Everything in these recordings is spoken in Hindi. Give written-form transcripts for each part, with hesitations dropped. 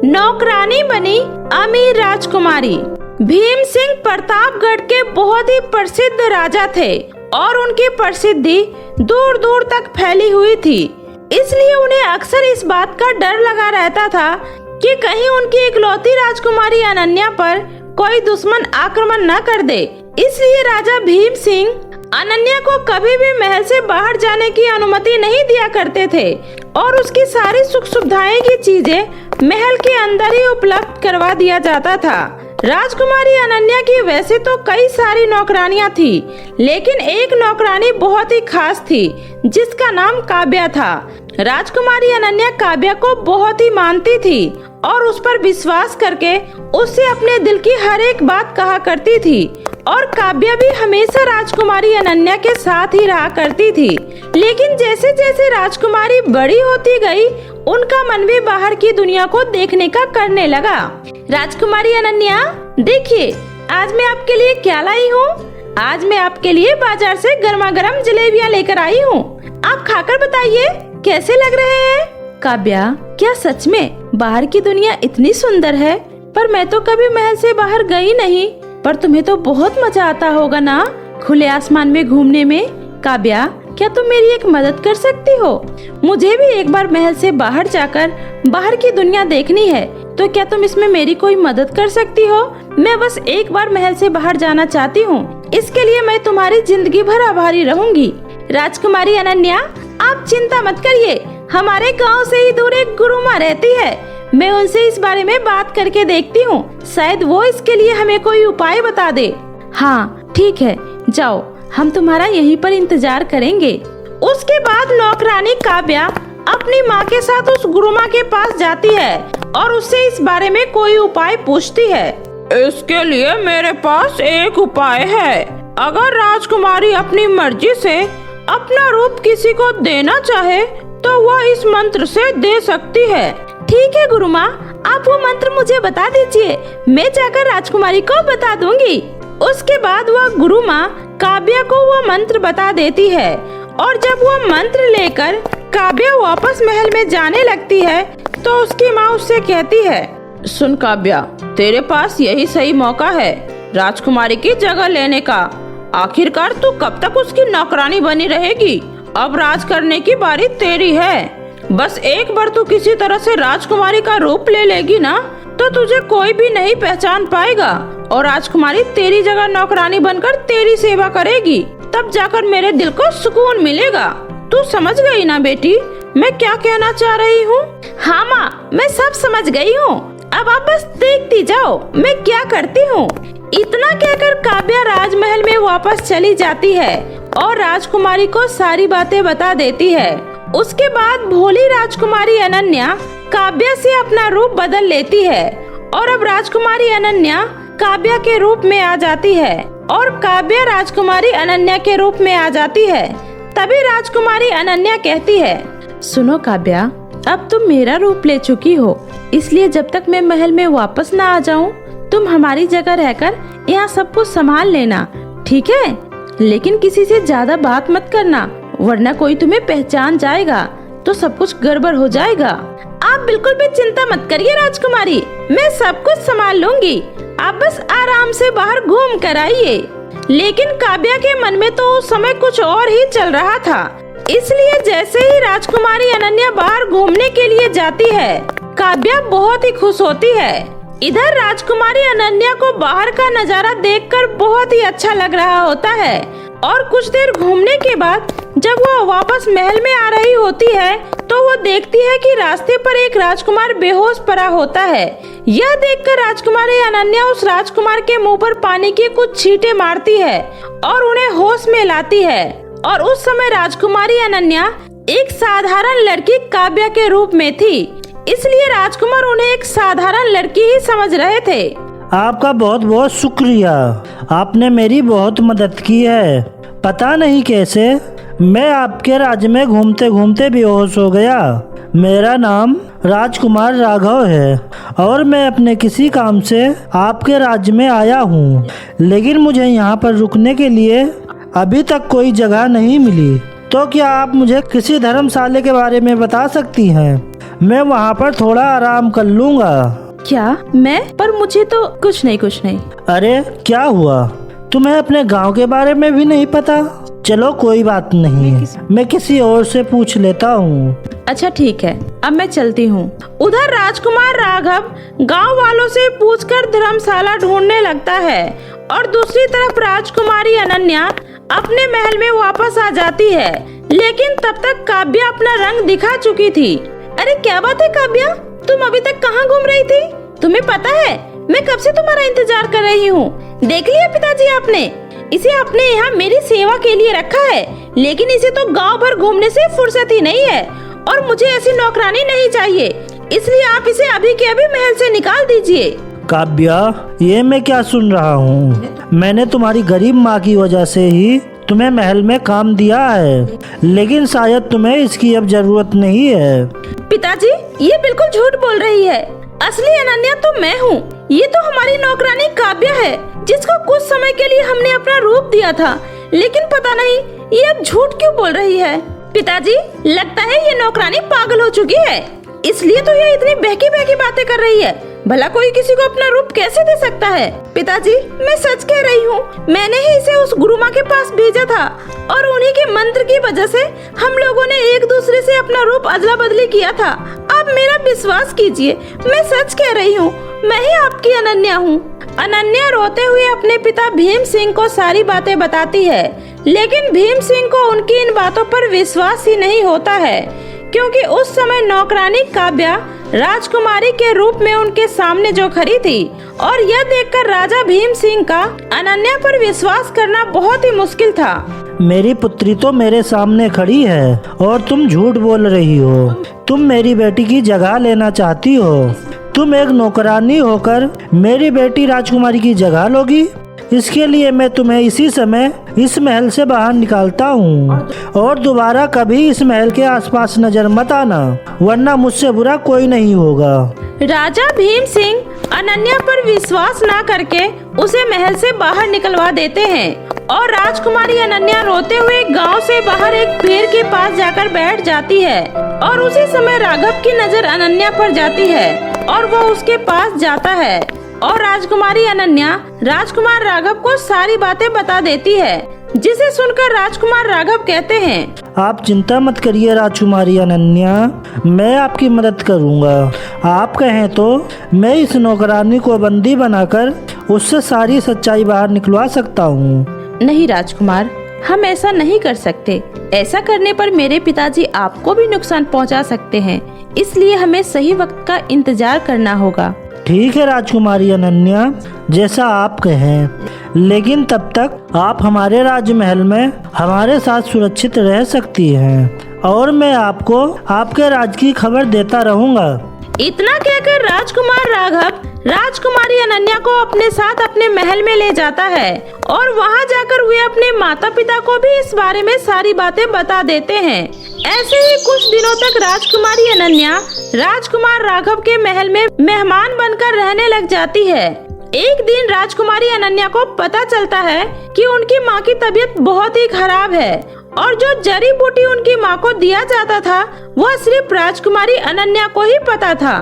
नौकरानी बनी अमीर राजकुमारी। भीम सिंह प्रतापगढ़ के बहुत ही प्रसिद्ध राजा थे और उनकी प्रसिद्धि दूर दूर तक फैली हुई थी। इसलिए उन्हें अक्सर इस बात का डर लगा रहता था कि कहीं उनकी इकलौती राजकुमारी अनन्या पर कोई दुश्मन आक्रमण न कर दे। इसलिए राजा भीम सिंह अनन्या को कभी भी महल से बाहर जाने की अनुमति नहीं दिया करते थे और उसकी सारी सुख सुविधाएं की चीजें महल के अंदर ही उपलब्ध करवा दिया जाता था। राजकुमारी अनन्या की वैसे तो कई सारी नौकरानियां थी, लेकिन एक नौकरानी बहुत ही खास थी जिसका नाम काव्या था। राजकुमारी अनन्या काव्या को बहुत ही मानती थी और उस पर विश्वास करके उससे अपने दिल की हर एक बात कहा करती थी और काव्या भी हमेशा राजकुमारी अनन्या के साथ ही रहा करती थी। लेकिन जैसे जैसे राजकुमारी बड़ी होती गई, उनका मन भी बाहर की दुनिया को देखने का करने लगा। राजकुमारी अनन्या, देखिए आज मैं आपके लिए क्या लाई हूँ। आज मैं आपके लिए बाजार से गर्मा गर्म जलेबियाँ लेकर आई हूँ। आप खाकर बताइए कैसे लग रहे हैं। काव्या, क्या सच में बाहर की दुनिया इतनी सुंदर है? पर मैं तो कभी महल से बाहर गई नहीं। पर तुम्हें तो बहुत मजा आता होगा ना खुले आसमान में घूमने में। काव्या, क्या तुम मेरी एक मदद कर सकती हो? मुझे भी एक बार महल से बाहर जाकर बाहर की दुनिया देखनी है, तो क्या तुम इसमें मेरी कोई मदद कर सकती हो? मैं बस एक बार महल से बाहर जाना चाहती हूँ। इसके लिए मैं तुम्हारी जिंदगी भर आभारी रहूंगी। राजकुमारी अनन्या, आप चिंता मत करिए। हमारे गाँव से ही दूर एक गुरुमा रहती है। मैं उनसे इस बारे में बात करके देखती हूँ, शायद वो इसके लिए हमें कोई उपाय बता दे। हाँ ठीक है, जाओ, हम तुम्हारा यहीं पर इंतजार करेंगे। उसके बाद नौकरानी काव्या अपनी माँ के साथ उस गुरुमा के पास जाती है और उससे इस बारे में कोई उपाय पूछती है। इसके लिए मेरे पास एक उपाय है। अगर राजकुमारी अपनी मर्जी से अपना रूप किसी को देना चाहे तो वह इस मंत्र से दे सकती है। ठीक है गुरुमा, आप वो मंत्र मुझे बता दीजिए, मैं जाकर राजकुमारी को बता दूंगी। उसके बाद वह गुरुमा काव्या को वो मंत्र बता देती है और जब वो मंत्र लेकर काव्या वापस महल में जाने लगती है तो उसकी माँ उससे कहती है, सुन काव्या, तेरे पास यही सही मौका है राजकुमारी की जगह लेने का। आखिरकार तू कब तक उसकी नौकरानी बनी रहेगी? अब राज करने की बारी तेरी है। बस एक बार तू किसी तरह से राजकुमारी का रूप ले लेगी ना, तो तुझे कोई भी नहीं पहचान पाएगा और राजकुमारी तेरी जगह नौकरानी बनकर तेरी सेवा करेगी। तब जाकर मेरे दिल को सुकून मिलेगा। तू समझ गई ना बेटी, मैं क्या कहना चाह रही हूँ? हाँ माँ, मैं सब समझ गई हूँ। अब आप बस देखती जाओ मैं क्या करती हूँ। इतना कहकर काव्या राजमहल में वापस चली जाती है और राजकुमारी को सारी बातें बता देती है। उसके बाद भोली राजकुमारी अनन्या काव्या से अपना रूप बदल लेती है और अब राजकुमारी अनन्या काव्या के रूप में आ जाती है और काव्या राजकुमारी अनन्या के रूप में आ जाती है। तभी राजकुमारी अनन्या कहती है, सुनो काव्या, अब तुम मेरा रूप ले चुकी हो, इसलिए जब तक मैं महल में वापस ना आ जाऊं, तुम हमारी जगह रहकर यहाँ सब कुछ संभाल लेना, ठीक है? लेकिन किसी से ज्यादा बात मत करना, वरना कोई तुम्हें पहचान जाएगा तो सब कुछ गड़बड़ हो जाएगा। आप बिल्कुल भी चिंता मत करिए राजकुमारी, मैं सब कुछ संभाल लूंगी। आप बस आराम से बाहर घूम कर आइए। लेकिन काव्या के मन में तो उस समय कुछ और ही चल रहा था, इसलिए जैसे ही राजकुमारी अनन्या बाहर घूमने के लिए जाती है, काव्या बहुत ही खुश होती है। इधर राजकुमारी अनन्या को बाहर का नजारा देखकर बहुत ही अच्छा लग रहा होता है और कुछ देर घूमने के बाद जब वो वापस महल में आ रही होती है तो वो देखती है कि रास्ते पर एक राजकुमार बेहोश पड़ा होता है। यह देखकर राजकुमारी अनन्या उस राजकुमार के मुंह पर पानी की कुछ छींटे मारती है और उन्हें होश में लाती है। और उस समय राजकुमारी अनन्या एक साधारण लड़की काव्या के रूप में थी, इसलिए राजकुमार उन्हें एक साधारण लड़की ही समझ रहे थे। आपका बहुत बहुत शुक्रिया, आपने मेरी बहुत मदद की है। पता नहीं कैसे मैं आपके राज्य में घूमते घूमते बेहोश हो गया। मेरा नाम राजकुमार राघव है और मैं अपने किसी काम से आपके राज्य में आया हूँ, लेकिन मुझे यहाँ पर रुकने के लिए अभी तक कोई जगह नहीं मिली। तो क्या आप मुझे किसी धर्मशाला के बारे में बता सकती हैं? मैं वहाँ पर थोड़ा आराम कर लूँगा। क्या मैं? पर मुझे तो कुछ नहीं। अरे क्या हुआ, तुम्हें अपने गांव के बारे में भी नहीं पता? चलो कोई बात नहीं, मैं किसी और से पूछ लेता हूँ। अच्छा ठीक है, अब मैं चलती हूँ। उधर राजकुमार राघव गांव वालों से पूछकर धर्मशाला ढूंढने लगता है और दूसरी तरफ राजकुमारी अनन्या अपने महल में वापस आ जाती है। लेकिन तब तक काव्या अपना रंग दिखा चुकी थी। अरे क्या बात है काव्या, तुम अभी तक कहाँ घूम रही थी? तुम्हें पता है मैं कब से तुम्हारा इंतजार कर रही हूँ। देख लिया पिताजी आपने, इसे अपने यहाँ मेरी सेवा के लिए रखा है, लेकिन इसे तो गांव भर घूमने से फुर्सत ही नहीं है और मुझे ऐसी नौकरानी नहीं चाहिए, इसलिए आप इसे अभी के अभी महल से निकाल दीजिए। काव्या, ये मैं क्या सुन रहा हूँ? मैंने तुम्हारी गरीब माँ की वजह से ही तुम्हें महल में काम दिया है, लेकिन शायद तुम्हें इसकी अब जरूरत नहीं है। पिताजी ये बिल्कुल झूठ बोल रही है, असली अनन्या तो मैं हूँ। ये तो हमारी नौकरानी काव्या है, जिसको कुछ समय के लिए हमने अपना रूप दिया था, लेकिन पता नहीं ये अब झूठ क्यों बोल रही है। पिताजी लगता है ये नौकरानी पागल हो चुकी है, इसलिए तो ये इतनी बहकी बातें कर रही है। भला कोई किसी को अपना रूप कैसे दे सकता है? पिताजी मैं सच कह रही हूँ, मैंने ही इसे उस गुरुमा के पास भेजा था और उन्हीं के मंत्र की वजह से हम लोगों ने एक दूसरे से अपना रूप अदला बदली किया था। आप मेरा विश्वास कीजिए, मैं सच कह रही हूँ, मैं ही आपकी अनन्या हूँ। अनन्या रोते हुए अपने पिता भीम सिंह को सारी बातें बताती है, लेकिन भीम सिंह को उनकी इन बातों पर विश्वास ही नहीं होता है, क्योंकि उस समय नौकरानी काव्या राजकुमारी के रूप में उनके सामने जो खड़ी थी और यह देखकर राजा भीम सिंह का अनन्या पर विश्वास करना बहुत ही मुश्किल था। मेरी पुत्री तो मेरे सामने खड़ी है और तुम झूठ बोल रही हो। तुम मेरी बेटी की जगह लेना चाहती हो। तुम एक नौकरानी होकर मेरी बेटी राजकुमारी की जगह लोगी। इसके लिए मैं तुम्हें इसी समय इस महल से बाहर निकालता हूँ और दोबारा कभी इस महल के आसपास नजर मत आना, वरना मुझसे बुरा कोई नहीं होगा। राजा भीम सिंह अनन्या पर विश्वास न करके उसे महल से बाहर निकलवा देते हैं और राजकुमारी अनन्या रोते हुए गांव से बाहर एक पेड़ के पास जाकर बैठ जाती है और उसी समय राघव की नजर अनन्या पर जाती है और वो उसके पास जाता है और राजकुमारी अनन्या राजकुमार राघव को सारी बातें बता देती है, जिसे सुनकर राजकुमार राघव कहते हैं, आप चिंता मत करिए राजकुमारी अनन्या, मैं आपकी मदद करूंगा। आप कहें तो मैं इस नौकरानी को बंदी बनाकर उससे सारी सच्चाई बाहर निकलवा सकता हूँ। नहीं राजकुमार, हम ऐसा नहीं कर सकते। ऐसा करने पर मेरे पिताजी आपको भी नुकसान पहुँचा सकते हैं, इसलिए हमें सही वक्त का इंतजार करना होगा। ठीक है राजकुमारी अनन्या, जैसा आप कहें, लेकिन तब तक आप हमारे राजमहल में हमारे साथ सुरक्षित रह सकती हैं और मैं आपको आपके राज की खबर देता रहूंगा। इतना कहकर राजकुमार राघव राजकुमारी अनन्या को अपने साथ अपने महल में ले जाता है और वहां जाकर वे अपने माता पिता को भी इस बारे में सारी बातें बता देते हैं। ऐसे ही कुछ दिनों तक राजकुमारी अनन्या राजकुमार राघव के महल में मेहमान बनकर रहने लग जाती है। एक दिन राजकुमारी अनन्या को पता चलता है कि उनकी माँ की तबीयत बहुत ही खराब है और जो जड़ी बूटी उनकी माँ को दिया जाता था वह सिर्फ राजकुमारी अनन्या को ही पता था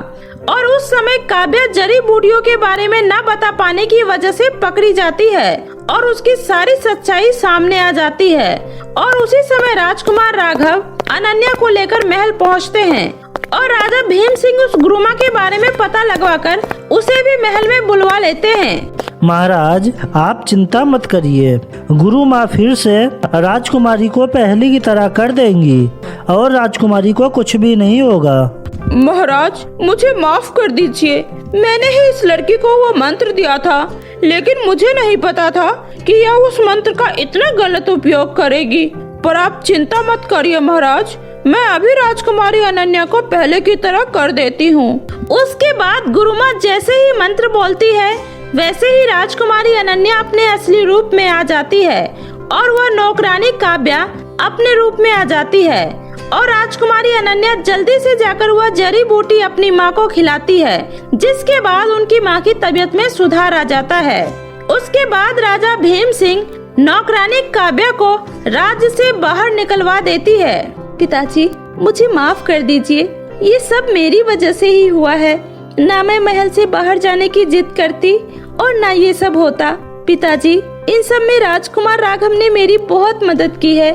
और उस समय काव्या जड़ी बूटियों के बारे में न बता पाने की वजह से पकड़ी जाती है और उसकी सारी सच्चाई सामने आ जाती है और उसी समय राजकुमार राघव अनन्या को लेकर महल पहुंचते हैं और राजा भीम सिंह उस गुरुमा के बारे में पता लगवाकर उसे भी महल में बुलवा लेते हैं। महाराज, आप चिंता मत करिए, गुरु माँ फिर से राजकुमारी को पहले की तरह कर देंगी और राजकुमारी को कुछ भी नहीं होगा। महाराज, मुझे माफ कर दीजिए, मैंने ही इस लड़की को वो मंत्र दिया था, लेकिन मुझे नहीं पता था कि यह उस मंत्र का इतना गलत उपयोग करेगी। पर आप चिंता मत करिए महाराज, मैं अभी राजकुमारी अनन्या को पहले की तरह कर देती हूँ। उसके बाद गुरुमा जैसे ही मंत्र बोलती है वैसे ही राजकुमारी अनन्या अपने असली रूप में आ जाती है और वह नौकरानी काव्या अपने रूप में आ जाती है और राजकुमारी अनन्या जल्दी से जाकर वह जड़ी बूटी अपनी माँ को खिलाती है, जिसके बाद उनकी माँ की तबीयत में सुधार आ जाता है। उसके बाद राजा भीम सिंह नौकरानी काव्या को राज्य से बाहर निकलवा देती है। पिताजी, मुझे माफ कर दीजिए, ये सब मेरी वजह से ही हुआ है। ना मैं महल से बाहर जाने की जिद करती और ना ये सब होता। पिताजी, इन सब में राजकुमार राघव ने मेरी बहुत मदद की है।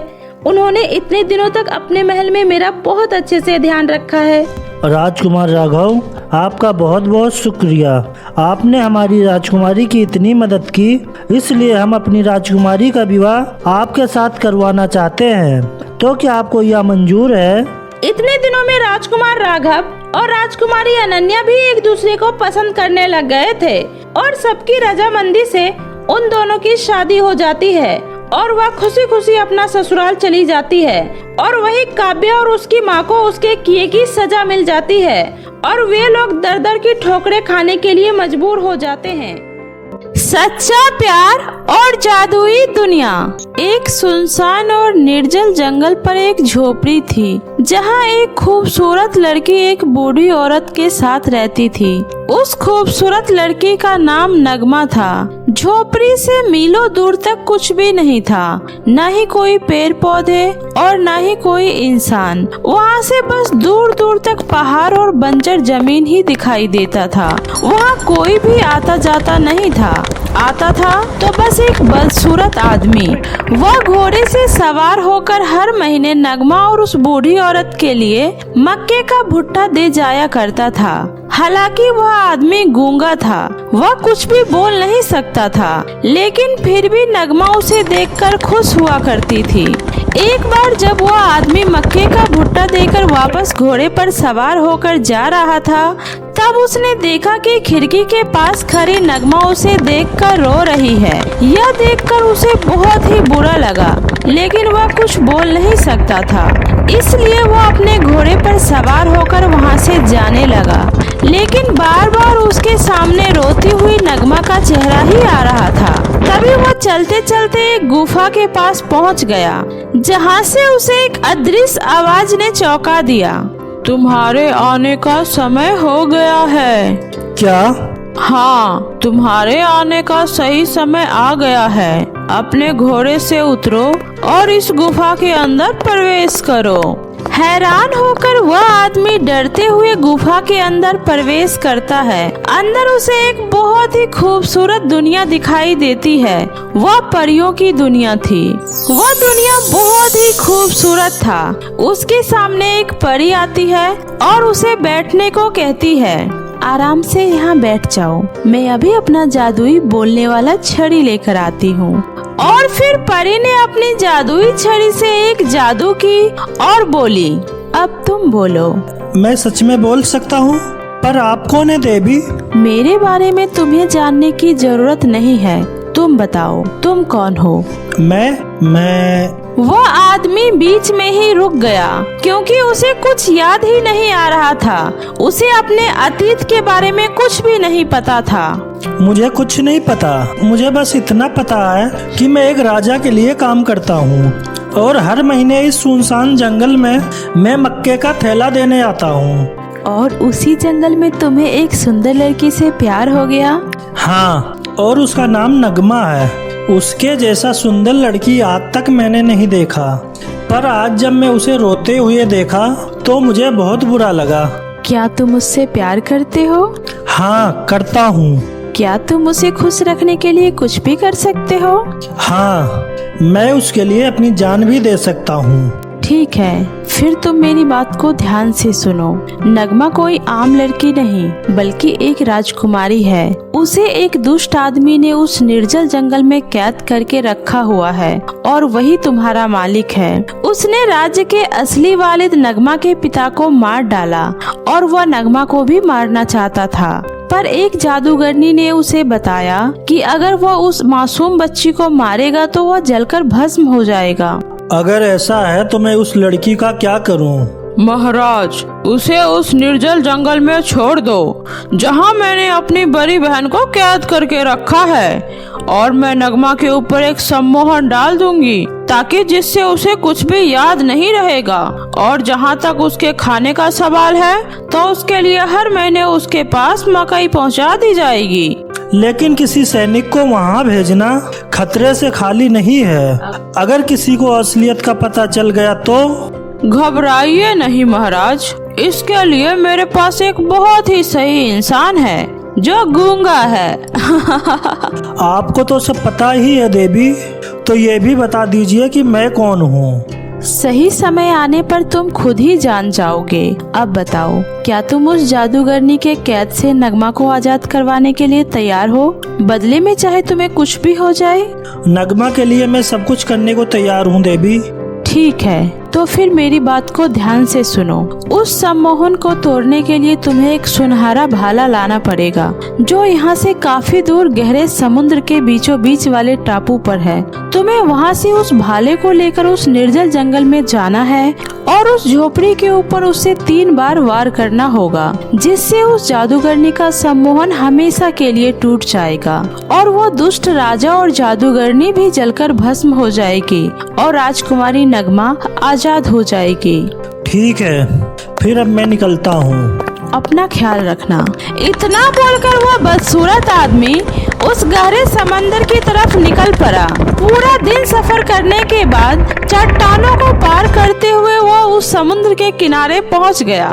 उन्होंने इतने दिनों तक अपने महल में मेरा बहुत अच्छे से ध्यान रखा है। राजकुमार राघव, आपका बहुत बहुत शुक्रिया। आपने हमारी राजकुमारी की इतनी मदद की, इसलिए हम अपनी राजकुमारी का विवाह आपके साथ करवाना चाहते हैं। तो क्या आपको यह मंजूर है? इतने दिनों में राजकुमार राघव और राजकुमारी अनन्या भी एक दूसरे को पसंद करने लग गए थे और सबकी रजामंदी से उन दोनों की शादी हो जाती है और वह खुशी खुशी अपना ससुराल चली जाती है। और वही काव्या और उसकी माँ को उसके किए की सजा मिल जाती है और वे लोग दर दर की ठोकरें खाने के लिए मजबूर हो जाते हैं। सच्चा प्यार और जादुई दुनिया। एक सुनसान और निर्जल जंगल पर एक झोपड़ी थी, जहाँ एक खूबसूरत लड़की एक बूढ़ी औरत के साथ रहती थी। उस खूबसूरत लड़की का नाम नगमा था। झोपड़ी से मीलों दूर तक कुछ भी नहीं था, न ही कोई पेड़ पौधे और न ही कोई इंसान। वहाँ से बस दूर दूर तक पहाड़ और बंजर जमीन ही दिखाई देता था। वहाँ कोई भी आता जाता नहीं था। आता था तो बस एक बदसूरत आदमी। वह घोड़े से सवार होकर हर महीने नगमा और उस बूढ़ी औरत के लिए मक्के का भुट्टा दे जाया करता था। हालांकि वह आदमी गूंगा था, वह कुछ भी बोल नहीं सकता था, लेकिन फिर भी नगमा उसे देखकर खुश हुआ करती थी। एक बार जब वह आदमी मक्के का भुट्टा देकर वापस घोड़े पर सवार होकर जा रहा था, तब उसने देखा कि खिड़की के पास खड़ी नगमा उसे देखकर रो रही है। यह देखकर उसे बहुत ही बुरा लगा, लेकिन वह कुछ बोल नहीं सकता था। इसलिए वह अपने घोड़े पर सवार होकर वहां से जाने लगा। लेकिन बार बार उसके सामने रोती हुई नगमा का चेहरा ही आ रहा था। तभी वह चलते चलते एक गुफा के पास पहुंच गया, जहां से उसे एक अदृश्य आवाज ने चौंका दिया। तुम्हारे आने का समय हो गया है। क्या? हाँ, तुम्हारे आने का सही समय आ गया है। अपने घोड़े से उतरो और इस गुफा के अंदर प्रवेश करो। हैरान होकर वह आदमी डरते हुए गुफा के अंदर प्रवेश करता है। अंदर उसे एक बहुत ही खूबसूरत दुनिया दिखाई देती है। वह परियों की दुनिया थी। वह दुनिया बहुत ही खूबसूरत था। उसके सामने एक परी आती है और उसे बैठने को कहती है। आराम से यहाँ बैठ जाओ, मैं अभी अपना जादुई बोलने वाला छड़ी लेकर आती हूँ। और फिर परी ने अपनी जादुई छड़ी से एक जादू की और बोली, अब तुम बोलो। मैं सच में बोल सकता हूँ, पर आप कौन है देवी? मेरे बारे में तुम्हें जानने की जरूरत नहीं है। तुम बताओ, तुम कौन हो? मैं वह आदमी बीच में ही रुक गया, क्योंकि उसे कुछ याद ही नहीं आ रहा था। उसे अपने अतीत के बारे में कुछ भी नहीं पता था। मुझे कुछ नहीं पता। मुझे बस इतना पता है कि मैं एक राजा के लिए काम करता हूँ और हर महीने इस सुनसान जंगल में मैं मक्के का थैला देने आता हूँ। और उसी जंगल में तुम्हें एक सुंदर लड़की से प्यार हो गया? हाँ, और उसका नाम नगमा है। उसके जैसा सुंदर लड़की आज तक मैंने नहीं देखा, पर आज जब मैं उसे रोते हुए देखा तो मुझे बहुत बुरा लगा। क्या तुम उससे प्यार करते हो? हाँ, करता हूँ। क्या तुम उसे खुश रखने के लिए कुछ भी कर सकते हो? हाँ, मैं उसके लिए अपनी जान भी दे सकता हूँ। ठीक है, फिर तुम मेरी बात को ध्यान से सुनो। नगमा कोई आम लड़की नहीं, बल्कि एक राजकुमारी है। उसे एक दुष्ट आदमी ने उस निर्जल जंगल में कैद करके रखा हुआ है और वही तुम्हारा मालिक है। उसने राज्य के असली वालिद नगमा के पिता को मार डाला और वह नगमा को भी मारना चाहता था, पर एक जादूगरनी ने उसे बताया कि अगर वह उस मासूम बच्ची को मारेगा तो वह जलकर भस्म हो जाएगा। अगर ऐसा है तो मैं उस लड़की का क्या करूं? महाराज, उसे उस निर्जल जंगल में छोड़ दो, जहां मैंने अपनी बड़ी बहन को कैद करके रखा है, और मैं नगमा के ऊपर एक सम्मोहन डाल दूंगी, ताकि जिससे उसे कुछ भी याद नहीं रहेगा। और जहां तक उसके खाने का सवाल है, तो उसके लिए हर महीने उसके पास मकई पहुंचा दी जाएगी। लेकिन किसी सैनिक को वहाँ भेजना खतरे से खाली नहीं है। अगर किसी को असलियत का पता चल गया तो? घबराइए नहीं महाराज, इसके लिए मेरे पास एक बहुत ही सही इंसान है जो गूंगा है। आपको तो सब पता ही है देवी, तो ये भी बता दीजिए कि मैं कौन हूँ। सही समय आने पर तुम खुद ही जान जाओगे। अब बताओ, क्या तुम उस जादूगरनी के कैद से नगमा को आजाद करवाने के लिए तैयार हो? बदले में चाहे तुम्हें कुछ भी हो जाए। नगमा के लिए मैं सब कुछ करने को तैयार हूँ देवी। ठीक है, तो फिर मेरी बात को ध्यान से सुनो। उस सम्मोहन को तोड़ने के लिए तुम्हें एक सुनहरा भाला लाना पड़ेगा, जो यहाँ से काफी दूर गहरे समुद्र के बीचों बीच वाले टापू पर है। तुम्हें वहाँ से उस भाले को लेकर उस निर्जल जंगल में जाना है और उस झोपड़ी के ऊपर उससे 3 बार वार करना होगा, जिससे उस जादूगरनी का सम्मोहन हमेशा के लिए टूट जाएगा और वो दुष्ट राजा और जादूगरनी भी जलकर भस्म हो जाएगी और राजकुमारी नगमा आजाद हो जाएगी। ठीक है, फिर अब मैं निकलता हूँ। अपना ख्याल रखना। इतना बोलकर वो बदसूरत आदमी उस गहरे समंदर की तरफ निकल पड़ा। पूरा दिन सफर करने के बाद चट्टानों को पार करते हुए वो उस समुद्र के किनारे पहुंच गया।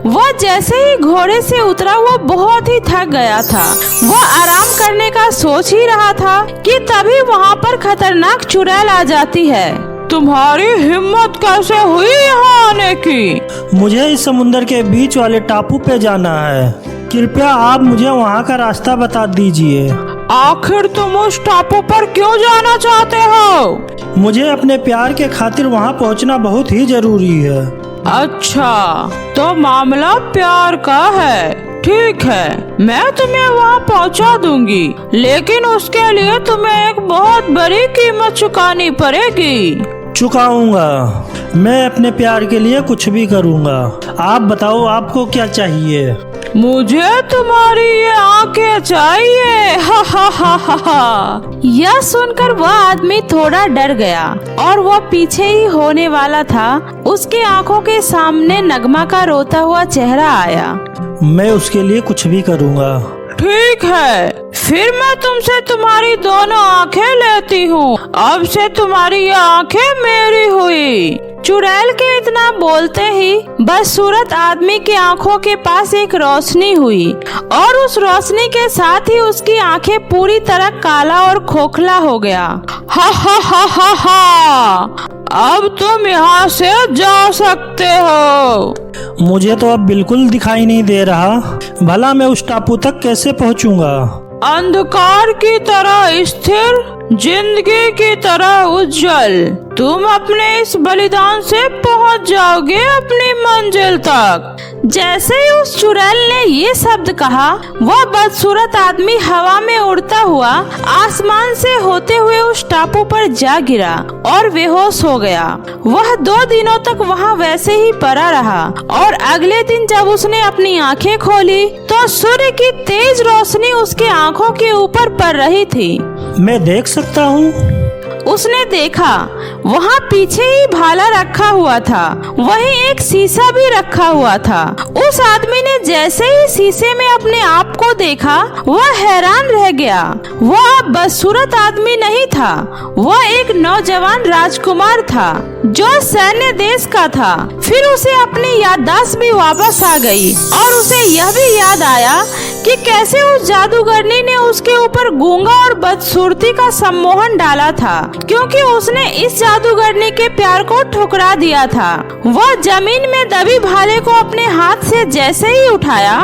वो जैसे ही घोड़े से उतरा वो बहुत ही थक गया था। वो आराम करने का सोच ही रहा था कि तभी वहाँ पर खतरनाक चुड़ैल आ जाती है। तुम्हारी हिम्मत कैसे हुई यहाँ आने की? मुझे इस समुंदर के बीच वाले टापू पे जाना है। कृपया आप मुझे वहाँ का रास्ता बता दीजिए। आखिर तुम उस टापू पर क्यों जाना चाहते हो? मुझे अपने प्यार के खातिर वहाँ पहुँचना बहुत ही जरूरी है। अच्छा, तो मामला प्यार का है। ठीक है, मैं तुम्हें वहाँ पहुँचा दूंगी, लेकिन उसके लिए तुम्हें एक बहुत बड़ी कीमत चुकानी पड़ेगी। चुकाऊंगा, मैं अपने प्यार के लिए कुछ भी करूंगा। आप बताओ, आपको क्या चाहिए? मुझे तुम्हारी ये आंखें चाहिए। हा हा हा हा हा। यह सुनकर वह आदमी थोड़ा डर गया और वह पीछे ही होने वाला था। उसकी आंखों के सामने नगमा का रोता हुआ चेहरा आया। मैं उसके लिए कुछ भी करूंगा। ठीक है, फिर मैं तुमसे तुम्हारी दोनों आंखें लेती हूँ। अब से तुम्हारी ये आंखें मेरी हुई। चुड़ैल के इतना बोलते ही बदसूरत आदमी की आंखों के पास एक रोशनी हुई और उस रोशनी के साथ ही उसकी आंखें पूरी तरह काला और खोखला हो गया। हा हा हा हा हा। अब तुम यहाँ से जा सकते हो। मुझे तो अब बिल्कुल दिखाई नहीं दे रहा। भला मैं उस टापू तक कैसे पहुँचूंगा? अंधकार की तरह स्थिर, जिंदगी की तरह उज्जवल। तुम अपने इस बलिदान से पहुंच जाओगे अपनी मंजिल तक। जैसे ही उस चुड़ैल ने ये शब्द कहा, वह बदसूरत आदमी हवा में उड़ता हुआ आसमान से होते हुए उस टापू पर जा गिरा और बेहोश हो गया। वह 2 दिनों तक वहाँ वैसे ही पड़ा रहा और अगले दिन जब उसने अपनी आंखें खोली तो सूर्य की तेज रोशनी उसके आंखों के ऊपर पड़ रही थी। मैं देख सकता हूँ? उसने देखा, वहाँ पीछे ही भाला रखा हुआ था, वहीं एक शीशा भी रखा हुआ था। उस आदमी ने जैसे ही शीशे में अपने आप को देखा, वह हैरान रह गया। वह अब बदसूरत आदमी नहीं था, वह एक नौजवान राजकुमार था जो सैन्य देश का था। फिर उसे अपनी याददाश्त भी वापस आ गई और उसे यह भी याद आया कि कैसे उस जादूगरनी ने उसके ऊपर गूंगा और बदसूरती का सम्मोहन डाला था, क्योंकि उसने इस जादूगरनी के प्यार को ठुकरा दिया था। वह जमीन में दबी भाले को अपने हाथ से जैसे ही उठाया,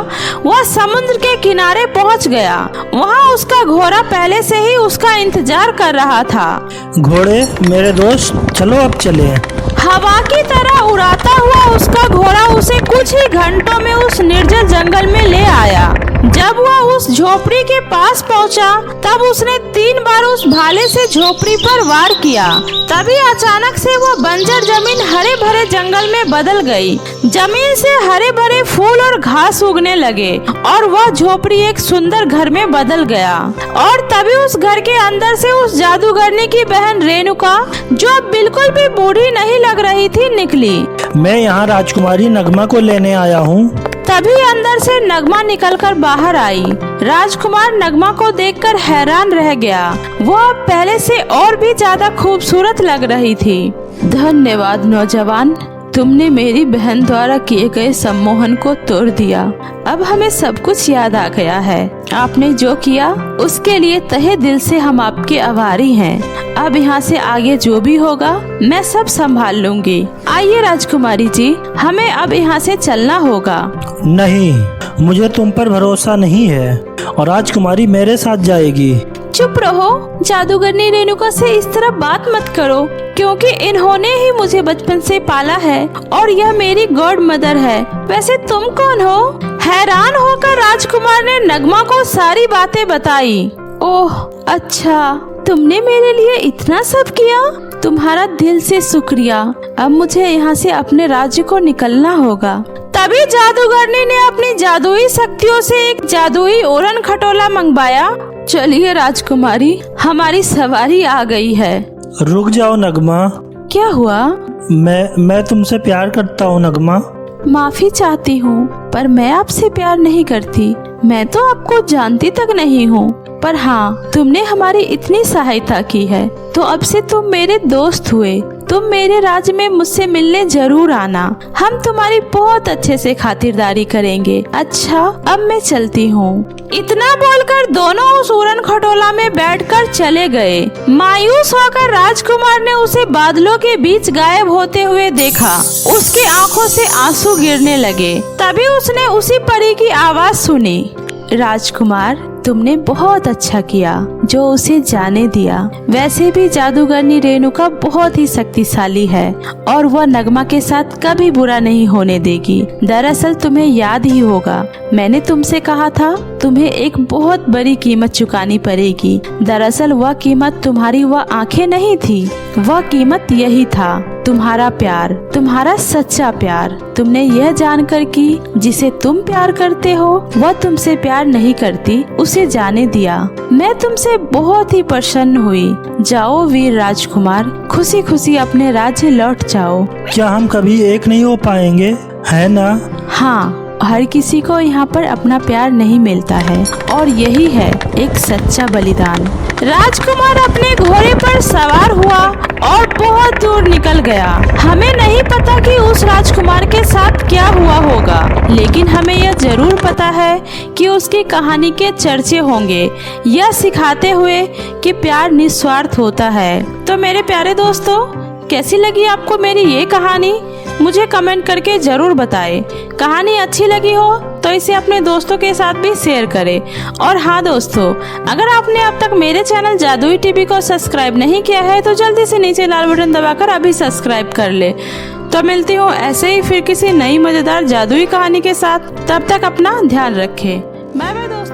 वह समुद्र के किनारे पहुंच गया। वहां उसका घोड़ा पहले से ही उसका इंतजार कर रहा था। घोड़े मेरे दोस्त, चलो अब चले। हवा की तरह उड़ाता हुआ उसका घोड़ा उसे कुछ ही घंटों में उस निर्जल जंगल में ले आया। जब वह उस झोपड़ी के पास पहुंचा, तब उसने 3 बार उस भाले से झोपड़ी पर वार किया। तभी अचानक से वह बंजर जमीन हरे भरे जंगल में बदल गई। जमीन से हरे भरे फूल और घास उगने लगे और वह झोपड़ी एक सुंदर घर में बदल गया। और तभी उस घर के अंदर से उस जादूगरनी की बहन रेणुका, जो बिल्कुल भी बूढ़ी नहीं लग रही थी, निकली। मैं यहाँ राजकुमारी नगमा को लेने आया हूँ। तभी अंदर से नगमा निकलकर बाहर आई। राजकुमार नगमा को देखकर हैरान रह गया। वो अब पहले से और भी ज्यादा खूबसूरत लग रही थी। धन्यवाद नौजवान, तुमने मेरी बहन द्वारा किए गए सम्मोहन को तोड़ दिया। अब हमें सब कुछ याद आ गया है। आपने जो किया उसके लिए तहे दिल से हम आपके आभारी हैं। अब यहाँ से आगे जो भी होगा मैं सब संभाल लूंगी। आइए राजकुमारी जी, हमें अब यहाँ से चलना होगा। नहीं, मुझे तुम पर भरोसा नहीं है और राजकुमारी मेरे साथ जाएगी। चुप रहो, जादूगरनी रेणुका से इस तरह बात मत करो, क्योंकि इन्होंने ही मुझे बचपन से पाला है और यह मेरी गॉड मदर है। वैसे तुम कौन हो? हैरान होकर राजकुमार ने नगमा को सारी बातें बताई। ओह अच्छा, तुमने मेरे लिए इतना सब किया, तुम्हारा दिल से शुक्रिया। अब मुझे यहाँ से अपने राज्य को निकलना होगा। तभी जादूगरनी ने अपनी जादुई शक्तियों से एक जादुई ओरन खटोला मंगवाया। चलिए राजकुमारी, हमारी सवारी आ गई है। रुक जाओ नगमा। क्या हुआ? मैं तुमसे प्यार करता हूँ नगमा। माफी चाहती हूँ, पर मैं आपसे प्यार नहीं करती। मैं तो आपको जानती तक नहीं हूँ, पर हाँ, तुमने हमारी इतनी सहायता की है, तो अब से तुम मेरे दोस्त हुए। तुम मेरे राज्य में मुझसे मिलने जरूर आना। हम तुम्हारी बहुत अच्छे से खातिरदारी करेंगे। अच्छा, अब मैं चलती हूँ। इतना बोलकर दोनों उस उड़न खटोला में बैठकर चले गए। मायूस होकर राजकुमार ने उसे बादलों के बीच गायब होते हुए देखा। उसकी आंखों से आंसू गिरने लगे। तभी उसने उसी परी की आवाज सुनी। राजकुमार, तुमने बहुत अच्छा किया जो उसे जाने दिया। वैसे भी जादूगरनी रेणुका बहुत ही शक्तिशाली है और वह नगमा के साथ कभी बुरा नहीं होने देगी। दरअसल तुम्हें याद ही होगा, मैंने तुमसे कहा था तुम्हें एक बहुत बड़ी कीमत चुकानी पड़ेगी। दरअसल वह कीमत तुम्हारी वह आंखें नहीं थी, वह कीमत यही था, तुम्हारा प्यार, तुम्हारा सच्चा प्यार। तुमने यह जानकर कि जिसे तुम प्यार करते हो वह तुमसे प्यार नहीं करती, उसे जाने दिया। मैं तुमसे बहुत ही प्रसन्न हुई। जाओ वीर राजकुमार, खुशी खुशी अपने राज्य लौट जाओ। क्या हम कभी एक नहीं हो पाएंगे, है ना? हाँ, हर किसी को यहाँ पर अपना प्यार नहीं मिलता है और यही है एक सच्चा बलिदान। राजकुमार अपने घोड़े पर सवार हुआ और बहुत दूर निकल गया। हमें नहीं पता कि उस राजकुमार के साथ क्या हुआ होगा, लेकिन हमें यह जरूर पता है कि उसकी कहानी के चर्चे होंगे, यह सिखाते हुए कि प्यार निस्वार्थ होता है। तो मेरे प्यारे दोस्तों, कैसी लगी आपको मेरी ये कहानी? मुझे कमेंट करके जरूर बताएं। कहानी अच्छी लगी हो तो इसे अपने दोस्तों के साथ भी शेयर करें। और हाँ दोस्तों, अगर आपने अब तक मेरे चैनल जादुई टीवी को सब्सक्राइब नहीं किया है तो जल्दी से नीचे लाल बटन दबाकर अभी सब्सक्राइब कर ले। तो मिलती हूँ ऐसे ही फिर किसी नई मजेदार जादुई कहानी के साथ। तब तक अपना ध्यान रखें। बाय बाय दोस्तों।